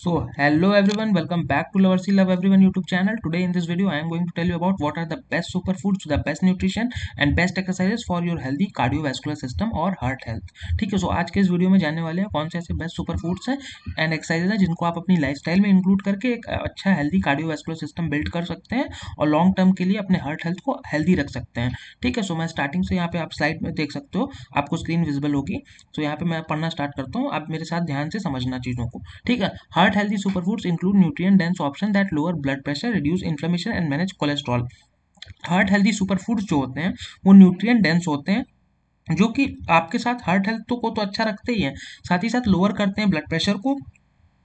So hello everyone, welcome back to Lovercy Love Everyone YouTube channel. Today in this video I am going to tell you about what are the best superfoods, the best nutrition and best exercises for your healthy cardiovascular system और heart health. ठीक है, सो आज के इस video में जानने वाले हैं कौन से ऐसे बेस्ट सुपर फूड्स हैं एंड एक्सरसाइजेज हैं जिनको आप अपनी लाइफस्टाइल में इंक्लूड करके एक अच्छा हेल्दी कार्डियोवैस्कुलर सिस्टम बिल्ड कर सकते हैं और लॉन्ग टर्म के लिए अपने हार्ट हेल्थ को हेल्दी रख सकते हैं। ठीक है, सो मैं स्टार्टिंग से यहाँ पे आप स्लाइड में देख सकते हो, आपको स्क्रीन विजिबल होगी। सो यहाँ पे मैं पढ़ना स्टार्ट करता हूँ, आप मेरे साथ ध्यान से समझना चीज़ों को। ठीक है, heart healthy superfoods include nutrient dense option that lower blood pressure, reduce inflammation and manage cholesterol. Heart healthy superfoods जो होते हैं वो न्यूट्रिएंट डेंस होते हैं जो कि आपके साथ हार्ट हेल्थ को तो अच्छा रखते ही हैं, साथ ही साथ लोअर करते हैं ब्लड प्रेशर को,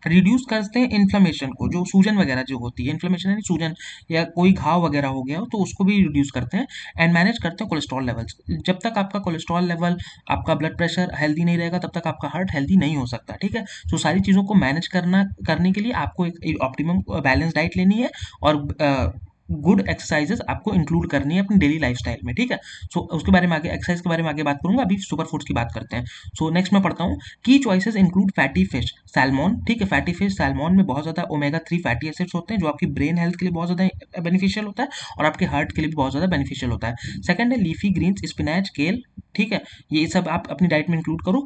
रिड्यूस करते हैं इन्फ्लेमेशन को, जो सूजन वगैरह जो होती है, इन्फ्लेमेशन यानी सूजन या कोई घाव वगैरह हो गया हो तो उसको भी रिड्यूस करते हैं एंड मैनेज करते हैं कोलेस्ट्रॉल लेवल्स। जब तक आपका कोलेस्ट्रॉल लेवल, आपका ब्लड प्रेशर हेल्दी नहीं रहेगा तब तक आपका हार्ट हेल्दी नहीं हो सकता। ठीक है, तो सारी चीज़ों को मैनेज करने के लिए आपको एक ऑप्टिमम बैलेंस डाइट लेनी है और गुड एक्सरसाइजेस आपको इंक्लूड करनी है अपनी डेली लाइफस्टाइल में। ठीक है, सो उसके बारे में आगे एक्सरसाइज के बारे में आगे बात करूंगा, अभी सुपर फूड्स की बात करते हैं। सो नेक्स्ट मैं पढ़ता हूँ, की चॉइसेस इंक्लूड फैटी फिश सैल्मोन। ठीक है, फैटी फिश सैल्मोन में बहुत ज़्यादा ओमेगा 3 फैटी एसिड्स होते हैं जो आपकी ब्रेन हेल्थ के लिए बहुत ज़्यादा बेनिफिशियल होता है और आपके हार्ट के लिए भी बहुत ज़्यादा बेनिफिशियल होता है। सेकंड है लीफी ग्रीन्स, स्पिनच, केल। ठीक है, ये सब आप अपनी डाइट में इंक्लूड करो।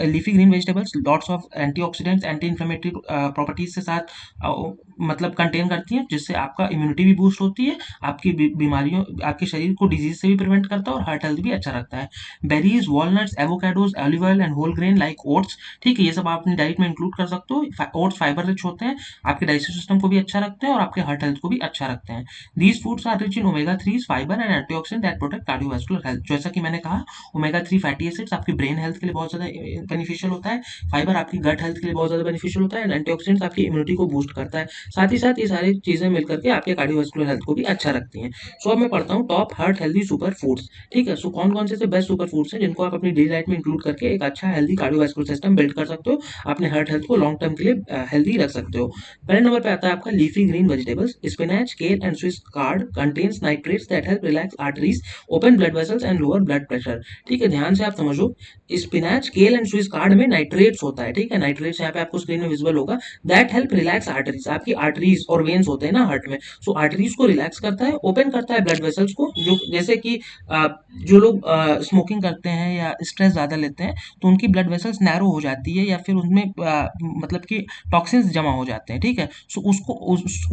Leafy green vegetables lots of antioxidants, anti inflammatory properties के साथ मतलब कंटेन करती हैं, जिससे आपका इम्यूनिटी भी बूस्ट होती है, आपकी बीमारियों, आपके शरीर को डिजीज से भी प्रिवेंट करता है और हार्ट हेल्थ भी अच्छा रखता है। Berries, walnuts, avocados, olive oil and whole grain like oats. ठीक है, ये सब आप अपनी डाइट में इंक्लूड कर सकते हो। ओट्स फाइबर रिच होते हैं, आपके डाइजेस्टिव सिस्टम को भी अच्छा रखते हैं और आपके हार्ट हेल्थ को भी अच्छा रखते हैं। These foods are rich in omega 3 fibre and antioxidant that protect cardiovascular health. जैसा कि मैंने कहा, ओमेगा 3 फैटी एसिड्स आपकी ब्रेन हेल्थ के लिए बहुत ज्यादा बेनिफिशियल होता है, फाइबर आपकी गट हेल्थ के लिए बहुत ज्यादा बेनिफिशियल होता है एंड एंटीऑक्सीडेंट्स आपकी इम्यूनिटी को बूस्ट करता है। साथ ही साथ ये सारी चीजें मिलकर के आपके कार्डियोवैस्कुलर हेल्थ को भी अच्छा रखती हैं। सो अब मैं पढ़ता हूँ top heart healthy super foods. ठीक है, सो कौन कौन से बेस्ट सुपर फूड्स हैं जिनको आप अपनी डेली लाइफ में इंक्लूड करके एक अच्छा हेल्दी कार्डियोवैस्कुलर सिस्टम बिल्ड कर सकते हो, अपने हार्ट हेल्थ को लॉन्ग टर्म के लिए हेल्दी रख सकते हो। पहले नंबर पे आता है आपका लीफी ग्रीन वेजिटेबल्स। स्पिनच, केल and Swiss card contains nitrates that help relax arteries, open blood vessels and lower blood pressure. ठीक है, ध्यान से आप समझो, स्पिनच, केल एंड स्विस कार्ड में नाइट्रेट्स होता है। ठीक है, नाइट्रेट्स यहाँ पे आपको स्क्रीन में विजिबल होगा। दैट हेल्प रिलैक्स आर्टरीज, आपकी आर्टरीज और वेन्स होते हैं ना हार्ट में, सो आर्टरीज को रिलैक्स करता है, ओपन करता है ब्लड वेसल्स को। जो जैसे कि जो लोग स्मोकिंग करते हैं या स्ट्रेस ज़्यादा लेते हैं तो उनकी ब्लड वेसल्स नैरो हो जाती है या फिर उनमें मतलब कि टॉक्सिन्स जमा हो जाते हैं। ठीक है, सो उसको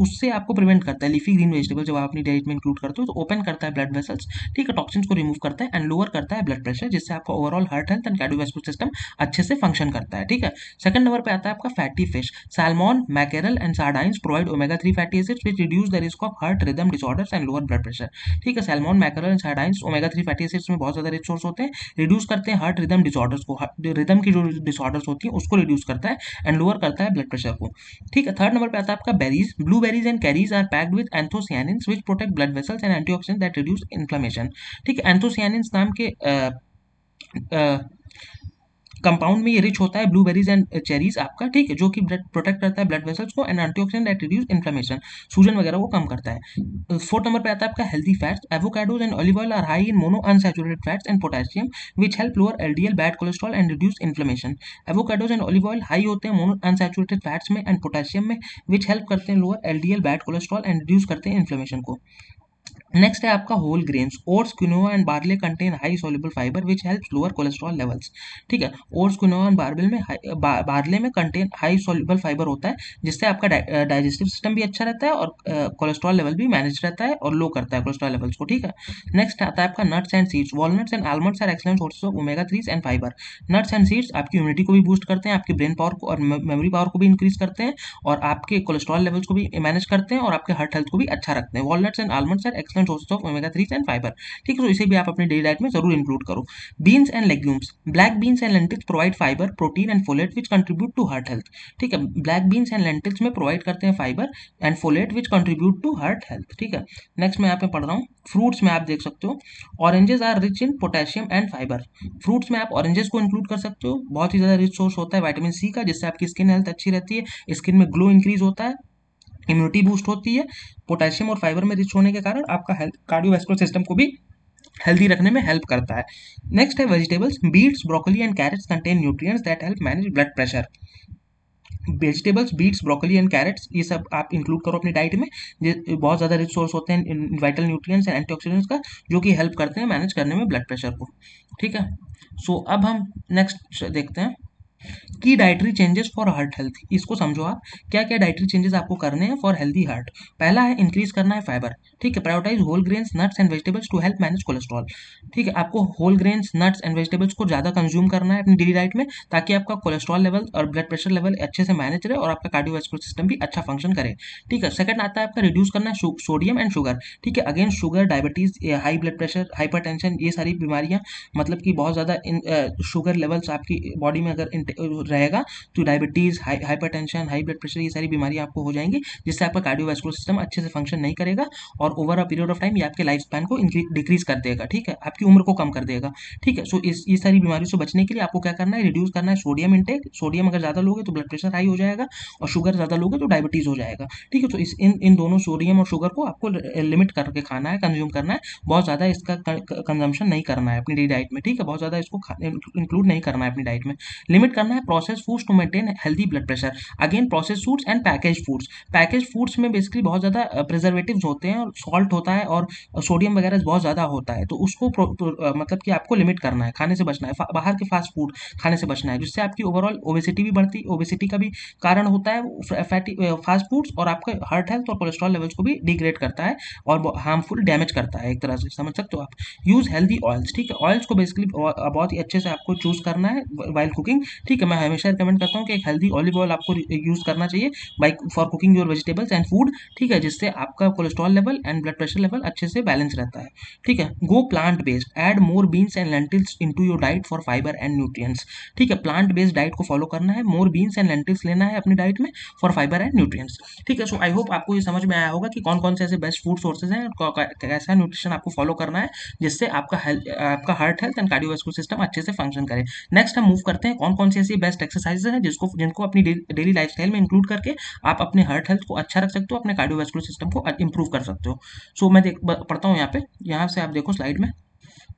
उससे आपको प्रिवेंट करता है। लीफी ग्रीन वेजिटेबल जब आप अपनी डाइट में इंक्लूड करते हो तो ओपन करता है ब्लड वेसल्स, ठीक है, टॉक्सिन्स को रिमूव करता है एंड लोअर करता है ब्लड प्रेशर, जिससे आपका overall heart health and cardiovascular system अच्छे से फंक्शन करता है। ठीक है, सेकंड नंबर पे आता है आपका fatty fish salmon, mackerel and sardines provide omega 3 fatty acids which reduce the risk of heart rhythm disorders and lower blood pressure. ठीक है, salmon, mackerel and sardines omega 3 fatty acids में बहुत ज्यादा rich source होते हैं, reduce करते हैं heart rhythm disorders को, रिदम की जो डिसऑर्डर्स होती हैं उसको रिड्यूस करता है एंड लोअर करता है ब्लड प्रेशर को। ठीक है, थर्ड नंबर पे आता है आपका berries. Blueberries and cherries are packed with anthocyanins which protect blood vessels and antioxidant that reduce inflammation. ठीक है, एंथोसियानिन्स नाम के कंपाउंड में ये रिच होता है, ब्लूबेरीज एंड चेरीज आपका। ठीक है, जो कि प्रोटेक्ट करता है ब्लड वेसल्स को and antioxidant that reduce inflammation, सूजन वगैरह को कम करता है। फोर्थ नंबर पे आता है आपका healthy fats. Avocados and olive oil are high in monounsaturated fats and potassium which help lower LDL bad cholesterol and reduce inflammation. Avocados and olive oil high होते हैं मोनो अनसैचुरेटेड फैट्स में and potassium में, which help करते हैं lower LDL bad cholesterol and reduce करते हैं inflammation को। Next है आपका whole grains. Oats, quinoa and barley contain high soluble fibre which helps lower cholesterol levels. ठीक है, ओट्स, क्विनोआ एंड बार्ले में कंटेन हाई सोल्यूबल फाइबर होता है, जिससे आपका डाइजेस्टिव सिस्टम भी अच्छा रहता है और कोलेस्ट्रॉल लेवल भी मैनेज रहता है और लो करता है कोलेस्ट्रॉल लेवल्स को। ठीक है, नेक्स्ट आता है आपका nuts and seeds. Walnuts and almonds are excellent sources of omega 3 and fibre. Nuts and seeds आपकी इम्यूनिटी को भी बूस्ट करते हैं, आपकी ब्रेन पावर को और मेमोरी पावर को भी इंक्रीज करते हैं और आपके कोलेस्ट्रॉल लेवल्स को भी मैनेज करते हैं और आपके हार्ट हेल्थ को भी अच्छा रखते हैं। Walnuts and almonds are excellent sources of omega 3 and fibre. ठीक है, तो इसे भी आप अपनी डेली डाइट में जरूर इंक्लूड करो। Beans and legumes. Black beans and lentils provide fibre, protein and folate which contribute to heart health. ठीक है, ब्लैक बीन्स एंड लेंटिल्स में प्रोवाइड करते हैं fibre and folate which contribute to heart health. ठीक है, next मैं यहाँ पे पढ़ रहा हूँ, फ्रूट्स में आप देख सकते हो, oranges are rich in potassium and fibre. Fruits में आप ऑरेंजेस को इंक्लूड कर सकते हो, बहुत ही ज्यादा रिच सोर्स होता है विटामिन सी का, जिससे आपकी स्किन हेल्थ अच्छी रहती है, स्किन में ग्लो इंक्रीज होता है, इम्यूनिटी बूस्ट होती है। पोटेशियम और फाइबर में रिच होने के कारण आपका हेल्थ कार्डियोवैस्कुलर सिस्टम को भी हेल्दी रखने में हेल्प करता है। नेक्स्ट है vegetables. Beets, broccoli and carrots contain nutrients that help manage blood pressure. Vegetables, beets, broccoli and carrots, ये सब आप इंक्लूड करो अपनी डाइट में। ये बहुत ज़्यादा रिच सोर्स होते हैं वाइटल न्यूट्रिएंट्स एंड एंटीऑक्सीडेंट्स का, जो कि हेल्प करते हैं मैनेज करने में ब्लड प्रेशर को। ठीक है, सो अब हम नेक्स्ट देखते हैं की dietary changes for heart health. इसको समझो आप, क्या क्या डाइटरी चेंजेस आपको करने हैं फॉर हेल्दी हार्ट। पहला है इंक्रीज करना है फाइबर। ठीक है, prioritise whole grains, nuts and vegetables to help manage cholesterol. ठीक है, आपको whole grains, nuts and vegetables को ज़्यादा कंज्यूम करना है अपनी डेली डाइट में, ताकि आपका कोलेस्ट्रॉल लेवल और ब्लड प्रेशर लेवल अच्छे से मैनेज रहे और आपका कार्डियोवास्कुलर सिस्टम भी अच्छा फंक्शन करे। ठीक है, सेकंड आता है आपका रिड्यूस करना है सोडियम एंड शुगर। ठीक है, again sugar, diabetes, high blood pressure, hypertension, ये सारी बीमारियां, मतलब कि बहुत ज़्यादा शुगर लेवल्स आपकी बॉडी में अगर रहेगा तो diabetes, hypertension, high blood pressure, ये सारी बीमारियां आपको हो जाएंगी, जिससे आपका कार्डियोवास्कुलर सिस्टम अच्छे से फंक्शन नहीं करेगा और over a period of time ये आपके लाइफ स्पैन को डिक्रीज कर देगा। ठीक है, आपकी उम्र को कम कर देगा। ठीक है, सो इस सारी बीमारियों से बचने के लिए आपको क्या करना है, रिड्यूस करना है सोडियम इंटेक। सोडियम अगर ज़्यादा लोगे तो ब्लड प्रेशर हाई हो जाएगा, और शुगर ज़्यादा लोगे तो डायबिटीज़ हो जाएगा। ठीक है, तो इन दोनों सोडियम और शुगर को आपको लिमिट करके खाना है, कंज्यूम करना है। बहुत ज़्यादा इसका कंजम्पशन नहीं करना है अपनी डेली डाइट में। ठीक है, बहुत ज़्यादा इसको इंक्लूड नहीं करना है अपनी डाइट में। लिमिट करना है process foods to maintain healthy blood pressure. Again process foods and package foods. Package foods में बेसिकली बहुत ज़्यादा प्रिजर्वेटिव्स होते हैं और सॉल्ट होता है और सोडियम वगैरह बहुत ज़्यादा होता है, तो उसको मतलब कि आपको लिमिट करना है, खाने से बचना है। बाहर के फास्ट फूड खाने से बचना है, जिससे आपकी ओवरऑल ओबेसिटी भी बढ़ती, ओबेसिटी का भी कारण होता है फैटी फास्ट फूड्स, और आपका हार्ट हेल्थ और कोलेस्ट्रॉल लेवल्स को भी डिग्रेड करता है और हार्मफुल डैमेज करता है एक तरह से, समझ सकते हो आप। Use healthy oils. ठीक है, ऑयल्स को बेसिकली बहुत ही अच्छे से आपको चूज करना है वाइल कुकिंग। ठीक है, मैं हमेशा रिकमेंड करता हूँ कि एक हेल्दी ऑलिव ऑयल आपको यूज़ करना चाहिए by for cooking your vegetables and food. ठीक है, जिससे आपका cholesterol level and blood pressure level अच्छे से बैलेंस रहता है। ठीक है, go plant based, add more beans and lentils into your diet for fibre and nutrients. ठीक है, प्लांट बेस्ड डाइट को फॉलो करना है, मोर बीन्स एंड लेंटिल्स लेना है अपनी डाइट में फॉर फाइबर एंड न्यूट्रिएंट्स। ठीक है, सो आई होप आपको ये समझ में आया होगा कि कौन कौन से ऐसे बेस्ट फूड सोर्सेज हैं और कैसा न्यूट्रिशन आपको फॉलो करना है, जिससे आपका heart health and cardiovascular system अच्छे से फंक्शन करे। नेक्स्ट हम मूव करते हैं कौन कौन सी ऐसी बेस्ट एक्सरसाइजेज हैं जिनको अपनी डेली लाइफस्टाइल में इंक्लूड करके आप अपने हार्ट हेल्थ को अच्छा रख सकते हो, अपने कार्डियोवास्कुलर सिस्टम को इंप्रूव कर सकते हो। सो मैं पढ़ता हूँ यहाँ पे, यहाँ से आप देखो स्लाइड में।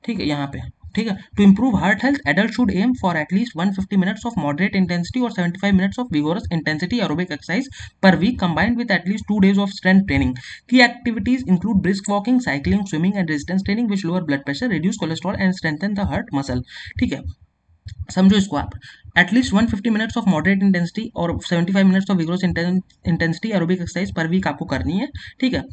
ठीक है, यहाँ पे। ठीक है, to improve heart health adults should aim for at least 150 minutes of moderate intensity or 75 minutes of vigorous intensity aerobic exercise per week combined with at least 2 days of strength training. Key activities include brisk walking, cycling, swimming and resistance training which lower blood pressure, reduce cholesterol and strengthen the heart muscle. ठीक है, समझो इसको आप। At least 150 minutes of moderate intensity और 75 minutes of vigorous intensity aerobic exercise per week आपको करनी है। ठीक है,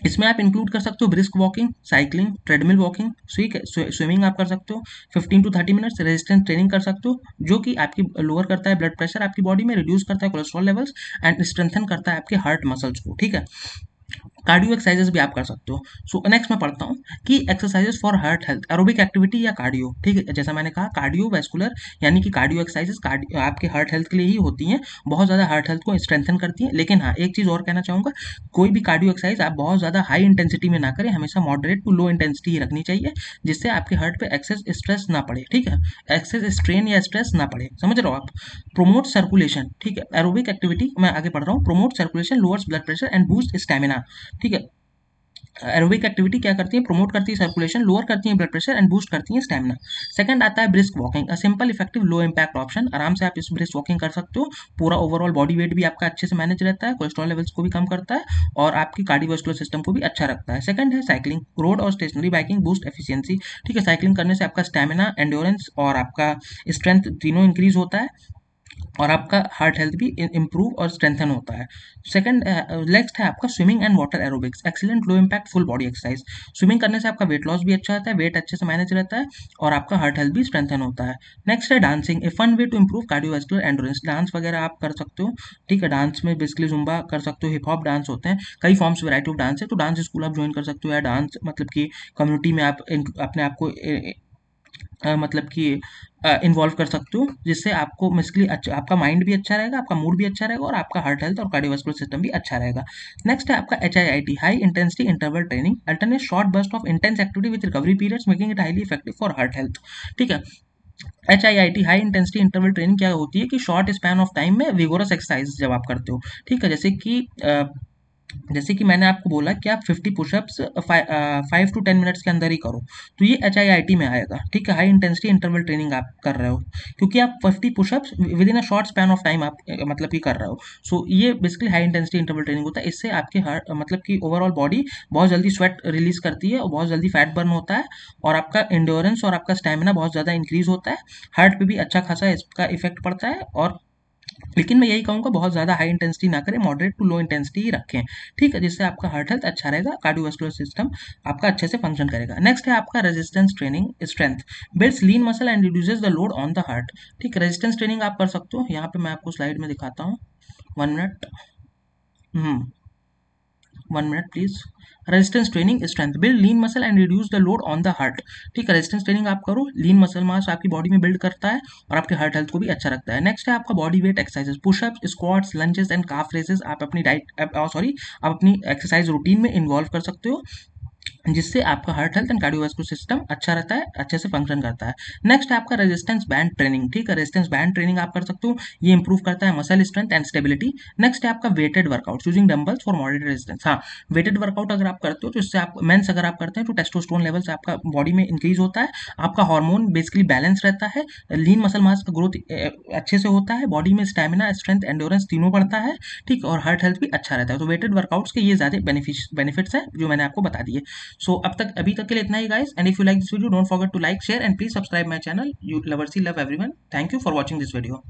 इसमें आप इंक्लूड कर सकते हो brisk walking, cycling, treadmill walking, ठीक है, स्विमिंग आप कर सकते हो 15 टू 30 मिनट्स, रेजिस्टेंस ट्रेनिंग कर सकते हो, जो कि आपकी लोअर करता है ब्लड प्रेशर आपकी बॉडी में, रिड्यूस करता है कोलेस्ट्रॉल लेवल्स एंड स्ट्रेंथन करता है आपके हार्ट मसल्स को। ठीक है, कार्डियो एक्सरसाइजेस भी आप कर सकते हो। सो नेक्स्ट मैं पढ़ता हूँ कि exercises for heart health, aerobic activity या कार्डियो। ठीक है, जैसा मैंने कहा कार्डियो वैस्कुलर यानी कि कार्डियो एक्सरसाइजेस आपके हार्ट हेल्थ के लिए ही होती हैं, बहुत ज़्यादा हार्ट हेल्थ को स्ट्रेंथन करती हैं। लेकिन हाँ, एक चीज़ और कहना चाहूँगा, कोई भी कार्डियो एक्सरसाइज आप बहुत ज़्यादा हाई इंटेंसिटी में ना करें, हमेशा मॉडरेट टू लो इंटेंसिटी ही रखनी चाहिए, जिससे आपके हार्ट पे एक्सेस स्ट्रेस ना पड़े। ठीक है, एक्सेस स्ट्रेन या स्ट्रेस ना पड़े, समझ रहे हो आप। Promote circulation. ठीक है, एरोबिक एक्टिविटी मैं आगे पढ़ रहा हूँ। Promote circulation, lowers blood pressure and boost stamina. ठीक है, एरोबिक एक्टिविटी क्या करती है, प्रमोट करती है सर्कुलेशन, लोअर करती है ब्लड प्रेशर एंड बूस्ट करती है स्टेमिना। सेकंड आता है brisk walking, a simple effective low impact option. आराम से आप इस ब्रिस्क वॉकिंग कर सकते हो, पूरा ओवरऑल बॉडी वेट भी आपका अच्छे से मैनेज रहता है, कोलेस्ट्रॉल लेवल्स को भी कम करता है और आपकी कार्डियोवास्कुलर सिस्टम को भी अच्छा रखता है। सेकंड है साइकिलिंग, रोड और स्टेशनरी बाइकिंग बूस्ट एफिशिएंसी। ठीक है, साइकिलिंग करने से आपका स्टेमिना, एंड्योरेंस और आपका स्ट्रेंथ तीनों इंक्रीज होता है और आपका हार्ट हेल्थ भी इम्प्रूव और स्ट्रेंथन होता है। सेकंड नेक्स्ट है आपका swimming and water aerobics, excellent low impact full body exercise. Swimming करने से आपका वेट लॉस भी अच्छा होता है, वेट अच्छे से मैनेज रहता है और आपका हार्ट हेल्थ भी स्ट्रेंथन होता है। नेक्स्ट है dancing, a fun way to improve cardiovascular endurance. Dance वगैरह आप कर सकते हो। ठीक है, डांस में बेसिकली जुम्बा कर सकते हो, हिप हॉप डांस होते हैं, कई फॉर्म्स वैरायटी ऑफ डांस है, तो डांस स्कूल आप ज्वाइन कर सकते हो, या डांस मतलब कि कम्युनिटी में आप अपने आप को मतलब कि इन्वॉल्व कर सकते हो, जिससे आपको बेसिकली अच्छा, आपका माइंड भी अच्छा रहेगा, आपका मूड भी अच्छा रहेगा और आपका हार्ट हेल्थ और कार्डियोवास्कुलर सिस्टम भी अच्छा रहेगा। नेक्स्ट है आपका HIIT, high intensity interval training, alternate short burst of intense activity with recovery periods making it highly effective for heart health. ठीक है, HIIT high intensity interval training क्या होती है कि शॉर्ट स्पैन ऑफ टाइम में vigorous exercise जब आप करते हो। ठीक है, जैसे कि जैसे कि मैंने आपको बोला कि आप 50 पुशअप्स 5 to 10 मिनट्स के अंदर ही करो, तो ये HIIT में आएगा, ठीक है। हाई इंटेंसिटी इंटरवल ट्रेनिंग आप कर रहे हो, क्योंकि आप 50 pushups with in a short span of time आप मतलब कि कर रहे हो। सो ये basically high intensity interval training होता है। इससे आपके हार्ट मतलब कि ओवरऑल बॉडी बहुत जल्दी स्वेट रिलीज करती है और बहुत जल्दी फैट बर्न होता है, और आपका इंड्योरेंस और आपका स्टेमिना बहुत ज़्यादा इंक्रीज होता है। हार्ट पे भी अच्छा खासा इसका इफेक्ट पड़ता है। और लेकिन मैं यही कहूँगा बहुत ज़्यादा हाई इंटेंसिटी ना करें, मॉडरेट टू लो इंटेंसिटी ही रखें, ठीक है, जिससे आपका हार्ट हेल्थ अच्छा रहेगा, कार्डियोवास्कुलर सिस्टम आपका अच्छे से फंक्शन करेगा। नेक्स्ट है आपका resistance training strength, builds lean muscle and reduces the load on the heart, ठीक है। रेजिस्टेंस ट्रेनिंग आप कर सकते हो, यहाँ पे मैं आपको स्लाइड में दिखाता हूँ, 1 minute. 1 minute please. Resistance training strength, build lean muscle and reduce the load on the heart, ठीक है। रेजिस्टेंस ट्रेनिंग आप करो, लीन मसल मास आपकी बॉडी में बिल्ड करता है और आपके हार्ट हेल्थ को भी अच्छा रखता है। नेक्स्ट है आपका body weight exercises, pushups, squats, lunges and calf raises आप अपनी आप अपनी एक्सरसाइज रूटीन में इन्वॉल्व कर सकते हो, जिससे आपका heart health and cardiovascular system अच्छा रहता है, अच्छे से फंक्शन करता है। नेक्स्ट है आपका रेजिस्टेंस बैंड ट्रेनिंग, ठीक है। रेजिस्टेंस बैंड ट्रेनिंग आप कर सकते हो, ये इंप्रूव करता है muscle strength and stability. Next है आपका weighted workout, using dumbbells for moderate resistance. हाँ, वेटेड वर्कआउट अगर आप करते हो तो इससे आप मेंस अगर आप करते हैं तो टेस्टोस्टेरोन लेवल्स आपका बॉडी में इंक्रीज होता है, आपका हार्मोन बेसिकली बैलेंस रहता है, लीन मसल मास का ग्रोथ अच्छे से होता है, बॉडी में स्टैमिना, स्ट्रेंथ, एंड्योरेंस तीनों बढ़ता है, ठीक, और हार्ट हेल्थ भी अच्छा रहता है। तो वेटेड वर्कआउट्स के ये ज़्यादा बेनिफिट्स है जो मैंने आपको बता दिए। सो अभी तक के लिए इतना ही guys, and if you like this video don't forget to like, share and please subscribe my channel. You lovers love everyone, thank you for watching this video.